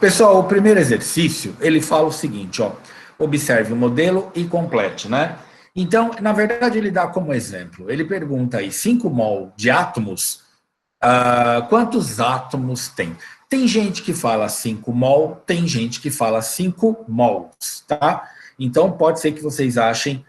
Pessoal, o primeiro exercício, ele fala o seguinte, ó, observe o modelo e complete, né? Então, na verdade, ele dá como exemplo, ele pergunta aí, 5 mol de átomos, quantos átomos tem? Tem gente que fala 5 mol, tem gente que fala 5 mols, tá? Então, pode ser que vocês achem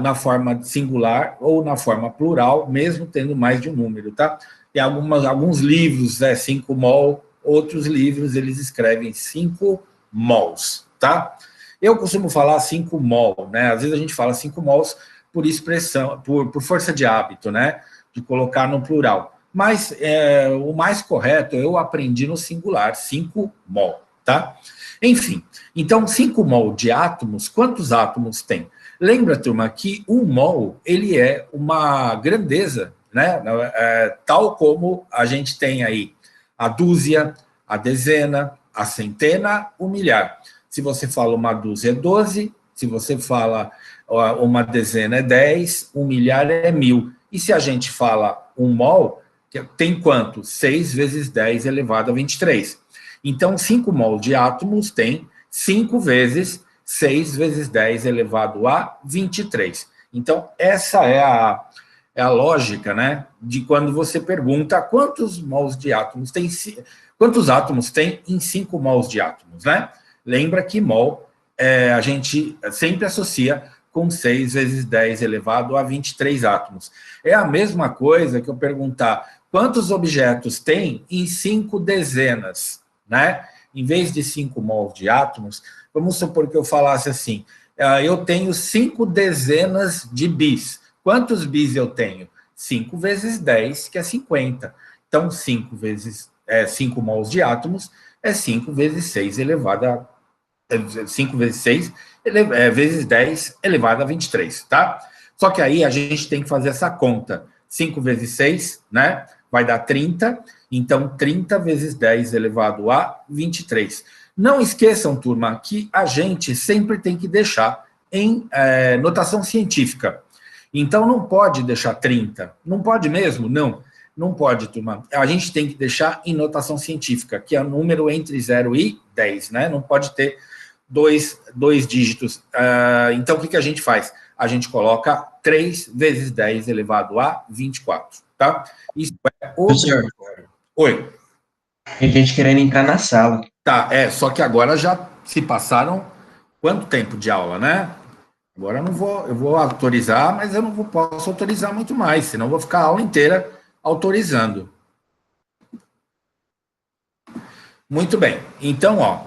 na forma singular ou na forma plural, mesmo tendo mais de um número, tá? Tem alguns livros, 5 mol, outros livros eles escrevem 5 mols, tá? Eu costumo falar 5 mol, né? Às vezes a gente fala 5 mols por expressão, por força de hábito, né? De colocar no plural. Mas o mais correto eu aprendi no singular, 5 mol, tá? Enfim, então 5 mol de átomos, quantos átomos tem? Lembra, turma, que o mol, ele é uma grandeza, né? Tal como a gente tem aí a dúzia, a dezena, a centena, o milhar. Se você fala uma dúzia é 12, se você fala uma dezena é 10, um milhar é 1000. E se a gente fala um mol, tem quanto? 6 vezes 10 elevado a 23. Então, 5 mol de átomos tem 5 vezes 6 vezes 10 elevado a 23. Então, essa é a lógica, né, de quando você pergunta quantos mols de átomos tem, quantos átomos tem em 5 mols de átomos, né? Lembra que mol a gente sempre associa com 6 vezes 10 elevado a 23 átomos. É a mesma coisa que eu perguntar quantos objetos tem em 5 dezenas, né? Em vez de 5 mols de átomos, vamos supor que eu falasse assim, eu tenho 5 dezenas de bis. Quantos bis eu tenho? 5 vezes 10, que é 50. Então, 5 vezes 5 mols de átomos é 5 vezes 6 elevado a 5 vezes 6 vezes 10 elevado a 23, tá? Só que aí a gente tem que fazer essa conta. 5 vezes 6, né? Vai dar 30. Então, 30 vezes 10 elevado a 23. Não esqueçam, turma, que a gente sempre tem que deixar em notação científica. Então, não pode deixar 30. Não pode mesmo? Não. Não pode, turma. A gente tem que deixar em notação científica, que é o número entre 0 e 10, né? Não pode ter dois dígitos. Então, o que a gente faz? A gente coloca 3 vezes 10 elevado a 24, tá? Isso é obrigatório. Oi. Tem gente querendo entrar na sala. Tá, só que agora já se passaram quanto tempo de aula, né? Agora eu vou autorizar, mas eu não posso autorizar muito mais, senão eu vou ficar a aula inteira autorizando. Muito bem. Então, ó,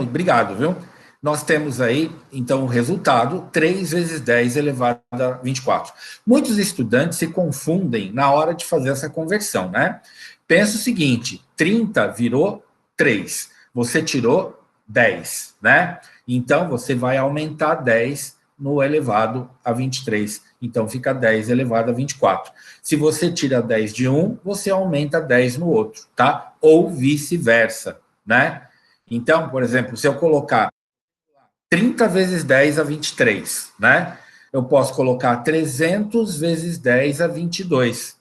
obrigado, viu? Nós temos aí, então, o resultado, 3 vezes 10 elevado a 24. Muitos estudantes se confundem na hora de fazer essa conversão, né? Pensa o seguinte, 30 virou 3, você tirou 10, né? Então, você vai aumentar 10 no elevado a 23. Então, fica 10 elevado a 24. Se você tira 10 de um, você aumenta 10 no outro, tá? Ou vice-versa, né? Então, por exemplo, se eu colocar 30 vezes 10 a 23, né? Eu posso colocar 300 vezes 10 a 22.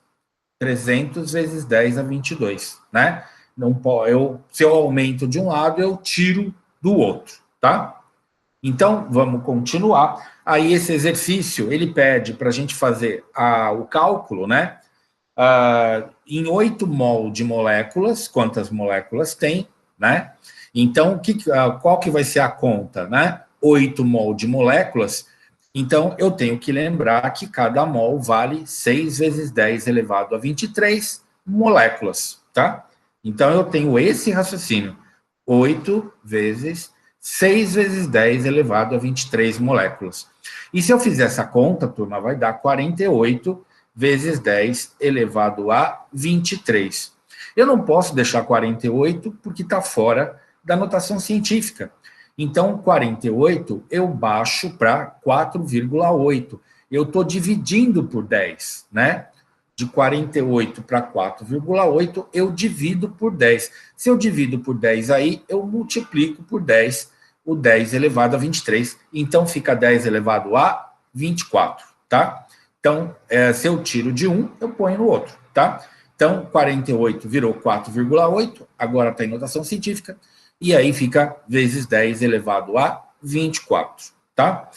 300 vezes 10 a 22, né? Não, se eu aumento de um lado, eu tiro do outro, tá? Então, vamos continuar. Aí, esse exercício, ele pede para a gente fazer o cálculo, né? Em 8 mol de moléculas, quantas moléculas tem, né? Então, qual que vai ser a conta, né? 8 mol de moléculas. Então, eu tenho que lembrar que cada mol vale 6 vezes 10 elevado a 23 moléculas, tá? Então, eu tenho esse raciocínio. 8 vezes 6 vezes 10 elevado a 23 moléculas. E se eu fizer essa conta, turma, vai dar 48 vezes 10 elevado a 23. Eu não posso deixar 48 porque está fora da notação científica. Então, 48 eu baixo para 4,8. Eu estou dividindo por 10, né? De 48 para 4,8, eu divido por 10. Se eu divido por 10 aí, eu multiplico por 10, o 10 elevado a 23. Então, fica 10 elevado a 24, tá? Então, se eu tiro de um, eu ponho no outro, tá? Então, 48 virou 4,8, agora está em notação científica, e aí fica vezes 10 elevado a 24, tá?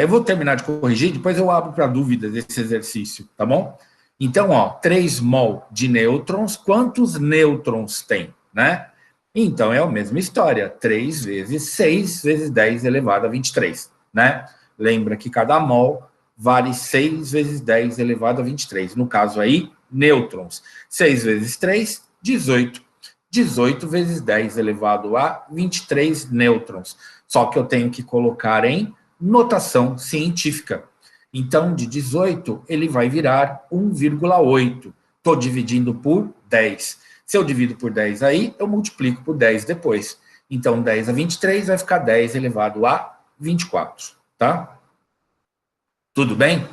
Eu vou terminar de corrigir, depois eu abro para dúvidas desse exercício, tá bom? Então, ó, 3 mol de nêutrons, quantos nêutrons tem, né? Então, é a mesma história, 3 vezes 6 vezes 10 elevado a 23, né? Lembra que cada mol vale 6 vezes 10 elevado a 23. No caso aí, nêutrons. 6 vezes 3, 18. 18 vezes 10 elevado a 23 nêutrons. Só que eu tenho que colocar em notação científica. Então, de 18, ele vai virar 1,8. Estou dividindo por 10. Se eu divido por 10 aí, eu multiplico por 10 depois. Então, 10 a 23 vai ficar 10 elevado a 24, tá? Tudo bem?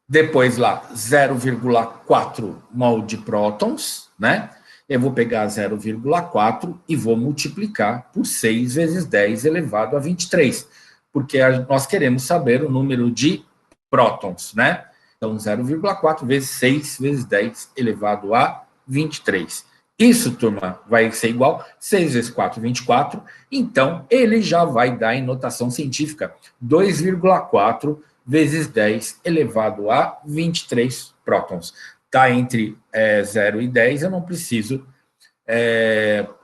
Depois lá, 0,4 mol de prótons, né? Eu vou pegar 0,4 e vou multiplicar por 6 vezes 10 elevado a 23, porque nós queremos saber o número de prótons, né? Então, 0,4 vezes 6 vezes 10 elevado a 23. Isso, turma, vai ser igual 6 vezes 4, 24. Então, ele já vai dar em notação científica 2,4 vezes 10 elevado a 23 prótons. Está entre 0 e 10, eu não preciso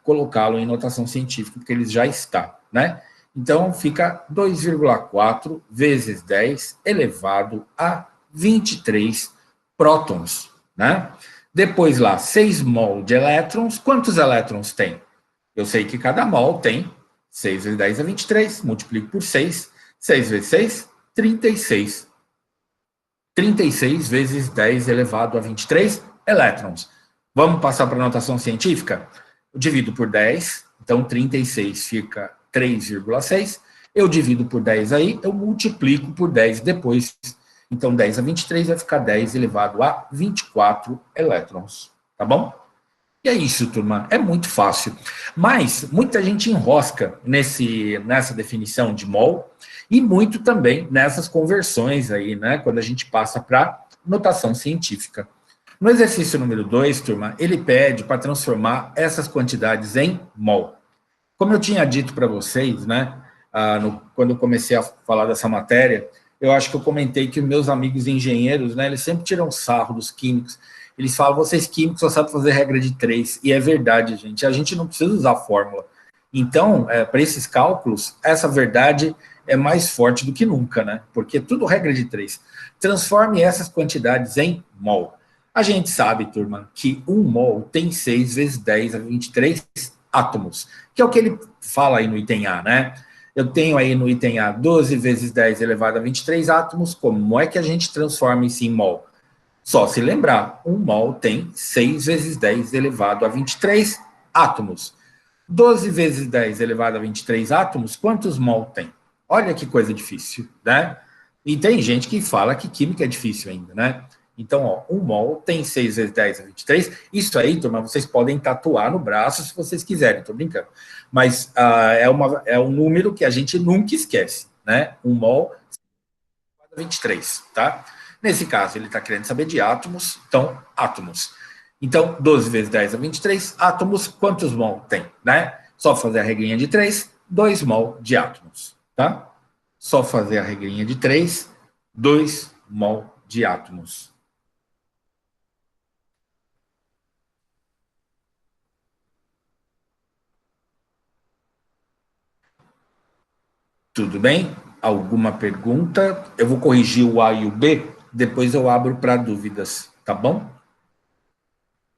colocá-lo em notação científica, porque ele já está, né? Então, fica 2,4 vezes 10 elevado a 23 prótons, né? Depois lá, 6 mol de elétrons. Quantos elétrons tem? Eu sei que cada mol tem 6 vezes 10 é 23, multiplico por 6. 6 vezes 6, 36. 36 vezes 10 elevado a 23 elétrons. Vamos passar para a notação científica? Eu divido por 10, então 36 fica 3,6. Eu divido por 10 aí, eu multiplico por 10 depois. Então, 10 a 23 vai ficar 10 elevado a 24 elétrons, tá bom? E é isso, turma, é muito fácil. Mas muita gente enrosca nessa definição de mol e muito também nessas conversões aí, né, quando a gente passa para notação científica. No exercício número 2, turma, ele pede para transformar essas quantidades em mol. Como eu tinha dito para vocês, né, quando eu comecei a falar dessa matéria, eu acho que eu comentei que meus amigos engenheiros, né, eles sempre tiram sarro dos químicos. Eles falam, vocês químicos só sabem fazer regra de 3. E é verdade, gente. A gente não precisa usar fórmula. Então, para esses cálculos, essa verdade é mais forte do que nunca, né? Porque tudo regra de 3. Transforme essas quantidades em mol. A gente sabe, turma, que 1 mol tem 6 vezes 10 a 23 átomos, que é o que ele fala aí no item A, né? Eu tenho aí no item A 12 vezes 10 elevado a 23 átomos. Como é que a gente transforma isso em mol? Só se lembrar, 1 mol tem 6 vezes 10 elevado a 23 átomos. 12 vezes 10 elevado a 23 átomos, quantos mol tem? Olha que coisa difícil, né? E tem gente que fala que química é difícil ainda, né? Então, ó, 1 mol tem 6 vezes 10 a 23. Isso aí, turma, vocês podem tatuar no braço se vocês quiserem, tô brincando. Mas é um número que a gente nunca esquece, né? 1 mol 23, tá? Nesse caso, ele está querendo saber de átomos, então, átomos. Então, 12 vezes 10 a 23, átomos, quantos mol tem, né? Só fazer a regrinha de 3, 2 mol de átomos, tá? Só fazer a regrinha de 3, 2 mol de átomos. Tudo bem? Alguma pergunta? Eu vou corrigir o A e o B, depois eu abro para dúvidas, tá bom?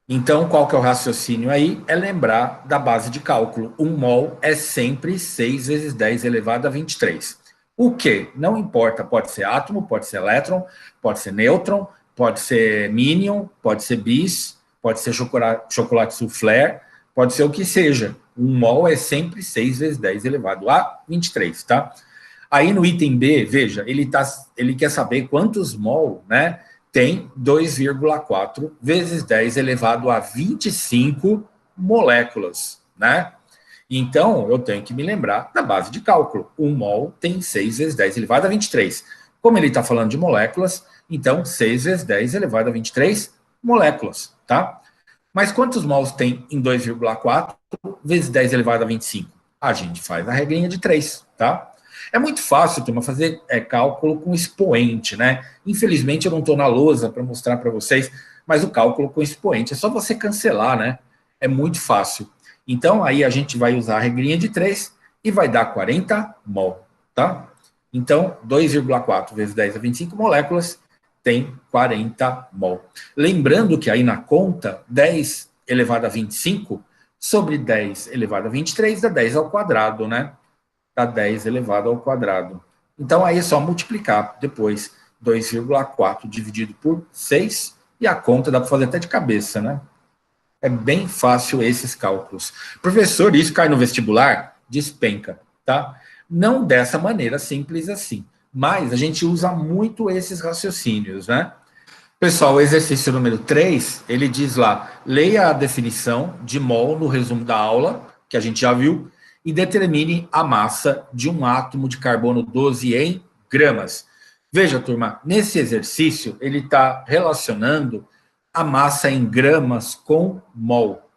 Então, qual que é o raciocínio aí? É lembrar da base de cálculo. 1 mol é sempre 6 vezes 10 elevado a 23. O que? Não importa, pode ser átomo, pode ser elétron, pode ser nêutron, pode ser mínion, pode ser bis, pode ser chocolate soufflé, pode ser o que seja. 1 mol é sempre 6 vezes 10 elevado a 23, tá? Aí no item B, veja, ele quer saber quantos mol, né? Tem 2,4 vezes 10 elevado a 25 moléculas, né? Então, eu tenho que me lembrar da base de cálculo. 1 mol tem 6 vezes 10 elevado a 23. Como ele está falando de moléculas, então 6 vezes 10 elevado a 23 moléculas, tá? Mas quantos mols tem em 2,4 vezes 10 elevado a 25? A gente faz a regrinha de 3, tá? É muito fácil, turma, fazer cálculo com expoente, né? Infelizmente eu não estou na lousa para mostrar para vocês, mas o cálculo com expoente é só você cancelar, né? É muito fácil. Então aí a gente vai usar a regrinha de 3 e vai dar 40 mol, tá? Então 2,4 vezes 10 a 25 moléculas tem 40 mol. Lembrando que aí na conta, 10 elevado a 25 sobre 10 elevado a 23 dá 10 ao quadrado, né? Dá 10 elevado ao quadrado. Então, aí é só multiplicar depois 2,4 dividido por 6, e a conta dá para fazer até de cabeça, né? É bem fácil esses cálculos. Professor, isso cai no vestibular? Despenca, tá? Não dessa maneira simples assim, mas a gente usa muito esses raciocínios, né? Pessoal, o exercício número 3, ele diz lá, leia a definição de mol no resumo da aula, que a gente já viu, e determine a massa de um átomo de carbono 12 em gramas. Veja, turma, nesse exercício, ele está relacionando a massa em gramas com mol.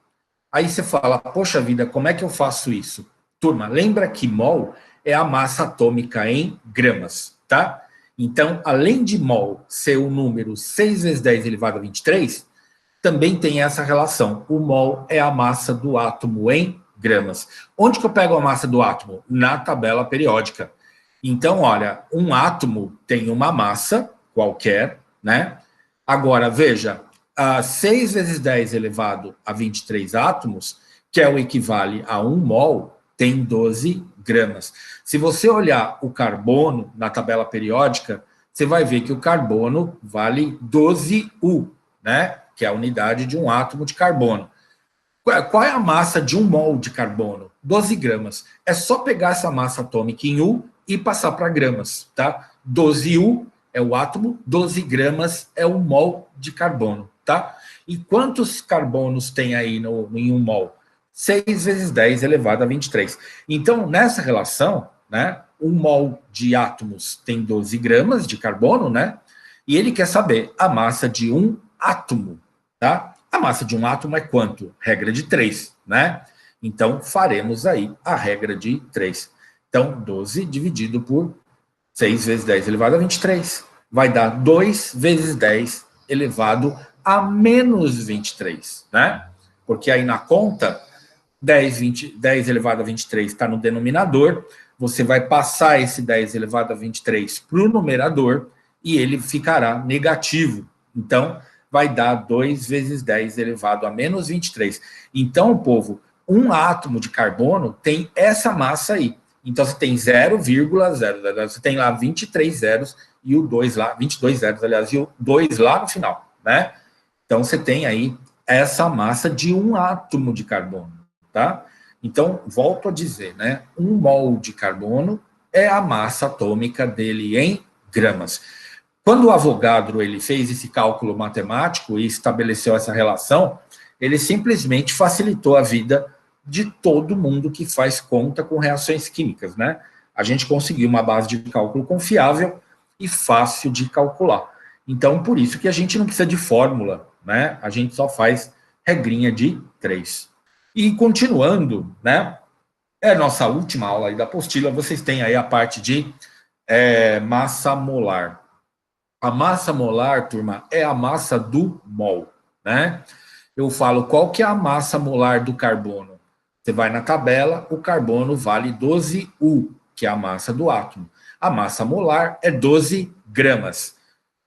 Aí você fala, poxa vida, como é que eu faço isso? Turma, lembra que mol é a massa atômica em gramas, tá? Então, além de mol ser o número 6 vezes 10 elevado a 23, também tem essa relação. O mol é a massa do átomo em gramas. Onde que eu pego a massa do átomo? Na tabela periódica. Então, olha, um átomo tem uma massa qualquer, né? Agora, veja, 6 vezes 10 elevado a 23 átomos, que é o equivale a 1 mol, tem 12 gramas. Se você olhar o carbono na tabela periódica, você vai ver que o carbono vale 12U, né? Que é a unidade de um átomo de carbono. Qual é a massa de 1 mol de carbono? 12 gramas. É só pegar essa massa atômica em U e passar para gramas, tá? 12U é o átomo, 12 gramas é 1 mol de carbono, tá? E quantos carbonos tem aí em 1 mol? 6 vezes 10 elevado a 23. Então, nessa relação, né, 1 mol de átomos tem 12 gramas de carbono, né? E ele quer saber a massa de um átomo, tá? A massa de um átomo é quanto? Regra de 3, né? Então, faremos aí a regra de 3. Então, 12 dividido por 6 vezes 10 elevado a 23. Vai dar 2 vezes 10 elevado a menos 23, né? Porque aí na conta, 10 elevado a 23 está no denominador, você vai passar esse 10 elevado a 23 para o numerador e ele ficará negativo. Então, vai dar 2 vezes 10 elevado a menos 23. Então, povo, um átomo de carbono tem essa massa aí. Então, você tem 0,0, você tem lá 23 zeros e o 2 lá, 22 zeros, aliás, e o 2 lá no final, né? Então, você tem aí essa massa de um átomo de carbono, tá? Então, volto a dizer, né? 1 mol de carbono é a massa atômica dele em gramas. Quando o Avogadro ele fez esse cálculo matemático e estabeleceu essa relação, ele simplesmente facilitou a vida de todo mundo que faz conta com reações químicas, né? A gente conseguiu uma base de cálculo confiável e fácil de calcular. Então, por isso que a gente não precisa de fórmula, né? A gente só faz regrinha de 3. E continuando, né? É a nossa última aula aí da apostila, vocês têm aí a parte de massa molar. A massa molar, turma, é a massa do mol, né? Eu falo, qual que é a massa molar do carbono? Você vai na tabela, o carbono vale 12U, que é a massa do átomo. A massa molar é 12 gramas.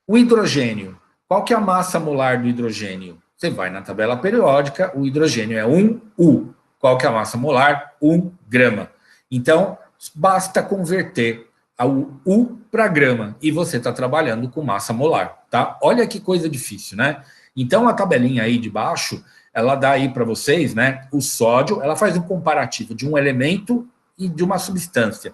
O hidrogênio, qual que é a massa molar do hidrogênio? Você vai na tabela periódica, o hidrogênio é 1U. Qual que é a massa molar? 1 grama. Então, basta converter o U para grama, e você está trabalhando com massa molar, tá? Olha que coisa difícil, né? Então, a tabelinha aí de baixo, ela dá aí para vocês, né? O sódio, ela faz um comparativo de um elemento e de uma substância.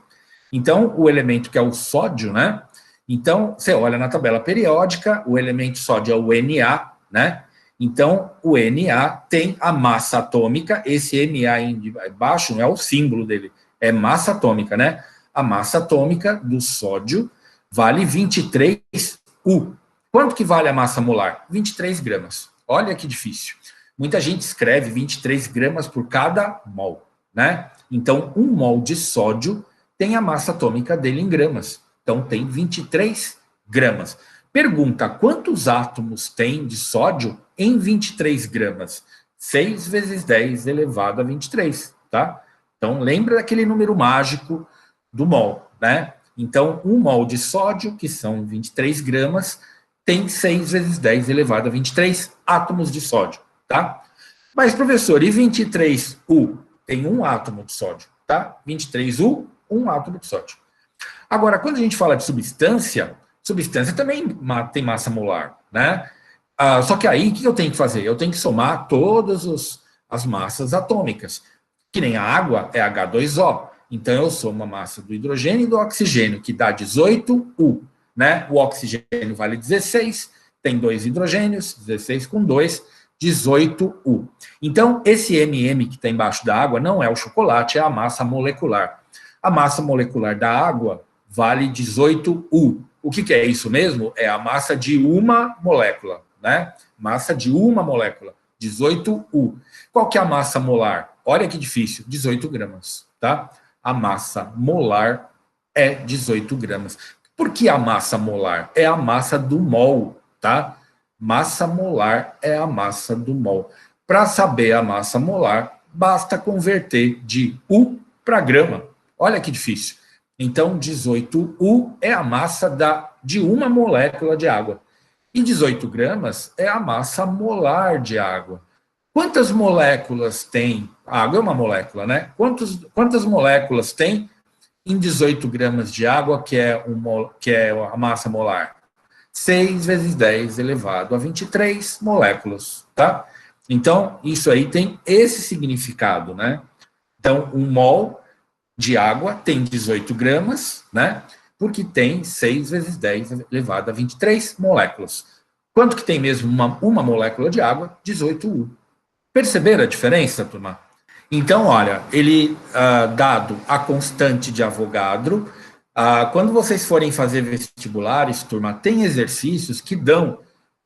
Então, o elemento que é o sódio, né? Então, você olha na tabela periódica, o elemento sódio é o Na, né? Então, o Na tem a massa atômica, esse Na embaixo não é o símbolo dele, é massa atômica, né? A massa atômica do sódio vale 23U. Quanto que vale a massa molar? 23 gramas. Olha que difícil. Muita gente escreve 23 gramas por cada mol, né? Então, 1 mol de sódio tem a massa atômica dele em gramas. Então, tem 23 gramas. Pergunta, quantos átomos tem de sódio em 23 gramas? 6 vezes 10 elevado a 23, tá? Então, lembra daquele número mágico do mol, né? Então, 1 mol de sódio, que são 23 gramas, tem 6 vezes 10 elevado a 23 átomos de sódio, tá? Mas, professor, e 23U? Tem um átomo de sódio, tá? 23U, um átomo de sódio. Agora, quando a gente fala de substância, substância também tem massa molar, né? Só que aí, o que eu tenho que fazer? Eu tenho que somar todas as massas atômicas. Que nem a água é H2O. Então, eu somo a massa do hidrogênio e do oxigênio, que dá 18U, né? O oxigênio vale 16, tem 2 hidrogênios, 16 com 2, 18U. Então, esse MM que está embaixo da água não é o chocolate, é a massa molecular. A massa molecular da água vale 18U. O que é isso mesmo? É a massa de uma molécula, né? Massa de uma molécula, 18U. Qual que é a massa molar? Olha que difícil, 18 gramas, tá? A massa molar é 18 gramas. Por que a massa molar? É a massa do mol, tá? Massa molar é a massa do mol. Para saber a massa molar, basta converter de U para grama. Olha que difícil. Então, 18U é a massa de uma molécula de água. E 18 gramas é a massa molar de água. Quantas moléculas tem? A água é uma molécula, né? Quantas moléculas tem em 18 gramas de água, que é a massa molar? 6 vezes 10 elevado a 23 moléculas, tá? Então, isso aí tem esse significado, né? Então, 1 mol de água tem 18 gramas, né? Porque tem 6 vezes 10 elevado a 23 moléculas. Quanto que tem mesmo uma molécula de água? 18U. Perceberam a diferença, turma? Então, olha, ele, dado a constante de Avogadro, quando vocês forem fazer vestibulares, turma, tem exercícios que dão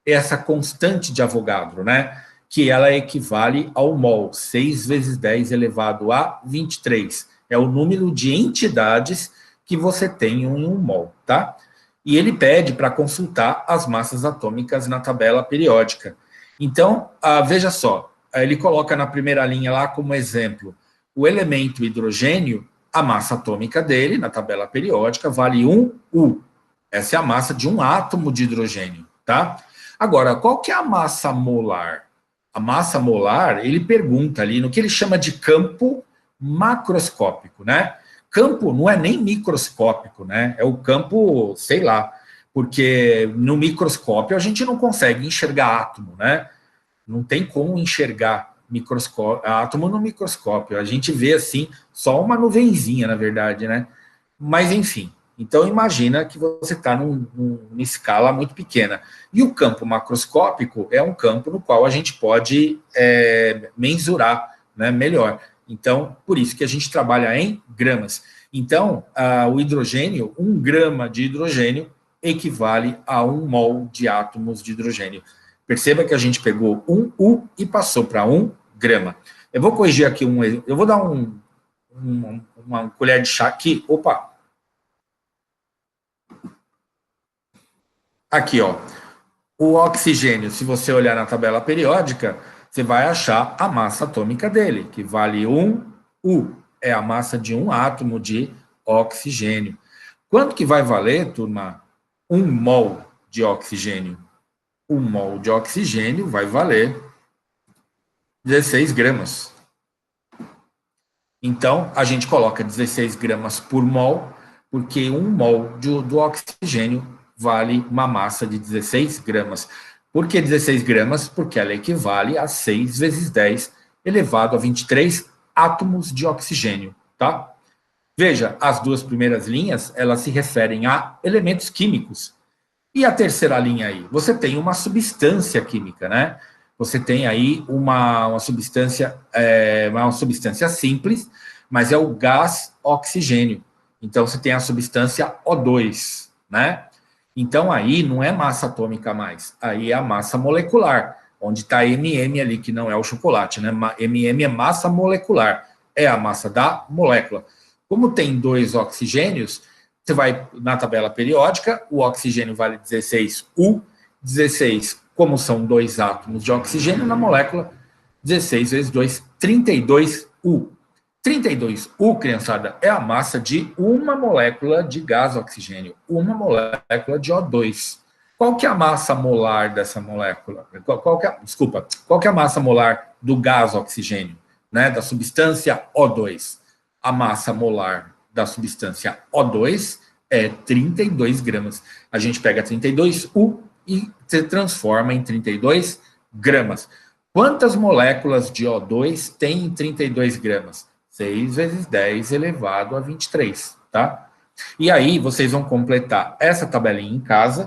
essa constante de Avogadro, né? Que ela equivale ao mol, 6 vezes 10 elevado a 23. É o número de entidades que você tem em um mol, tá? E ele pede para consultar as massas atômicas na tabela periódica. Então, veja só, ele coloca na primeira linha lá como exemplo o elemento hidrogênio, a massa atômica dele, na tabela periódica, vale 1U. Essa é a massa de um átomo de hidrogênio, tá? Agora, qual que é a massa molar? A massa molar, ele pergunta ali no que ele chama de campo macroscópico, né? Campo não é nem microscópico, né? É o campo, sei lá, porque no microscópio a gente não consegue enxergar átomo, né? Não tem como enxergar átomo no microscópio. A gente vê, assim, só uma nuvenzinha, na verdade, né? Mas, enfim. Então, imagina que você está numa escala muito pequena. E o campo macroscópico é um campo no qual a gente pode mensurar, né, melhor. Então, por isso que a gente trabalha em gramas. Então, o hidrogênio, 1 grama de hidrogênio equivale a 1 mol de átomos de hidrogênio. Perceba que a gente pegou 1U e passou para 1 grama. Eu vou corrigir aqui eu vou dar uma colher de chá aqui. Opa! Aqui, ó. O oxigênio, se você olhar na tabela periódica, você vai achar a massa atômica dele, que vale 1U. É a massa de um átomo de oxigênio. Quanto que vai valer, turma, 1 mol de oxigênio? 1 mol de oxigênio vai valer 16 gramas. Então, a gente coloca 16 gramas por mol, porque 1 mol do oxigênio vale uma massa de 16 gramas. Por que 16 gramas? Porque ela equivale a 6 vezes 10 elevado a 23 átomos de oxigênio, tá? Veja, as duas primeiras linhas, elas se referem a elementos químicos. E a terceira linha aí? Você tem uma substância química, né? Você tem aí uma substância simples, mas é o gás oxigênio. Então, você tem a substância O2, né? Então, aí não é massa atômica mais, aí é a massa molecular. onde está MM ali, que não é o chocolate, né? MM é massa molecular, é a massa da molécula. Como tem 2 oxigênios, você vai na tabela periódica, o oxigênio vale 16U, 16, como são 2 átomos de oxigênio na molécula, 16 vezes 2, 32U. 32U, criançada, é a massa de uma molécula de gás oxigênio, uma molécula de O2. Qual que é a massa molar dessa molécula? Qual que é a massa molar do gás oxigênio, né, da substância O2? A massa molar da substância O2 é 32 gramas. A gente pega 32U e se transforma em 32 gramas. Quantas moléculas de O2 tem em 32 gramas? 6 vezes 10 elevado a 23, tá? E aí vocês vão completar essa tabelinha em casa,